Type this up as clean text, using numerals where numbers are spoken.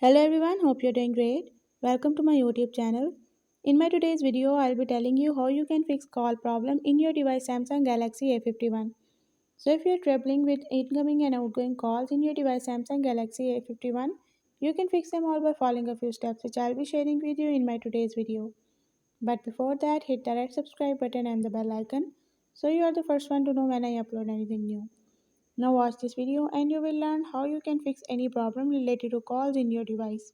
Hello everyone, hope you're doing great. Welcome to my YouTube channel. In my today's video, I'll be telling you how you can fix call problem in your device Samsung Galaxy A51. So if you're troubling with incoming and outgoing calls in your device Samsung Galaxy A51, you can fix them all by following a few steps which I'll be sharing with you in my today's video. But before that, hit the red subscribe button and the bell icon so you are the first one to know when I upload anything new. Now watch this video and you will learn how you can fix any problem related to calls in your device.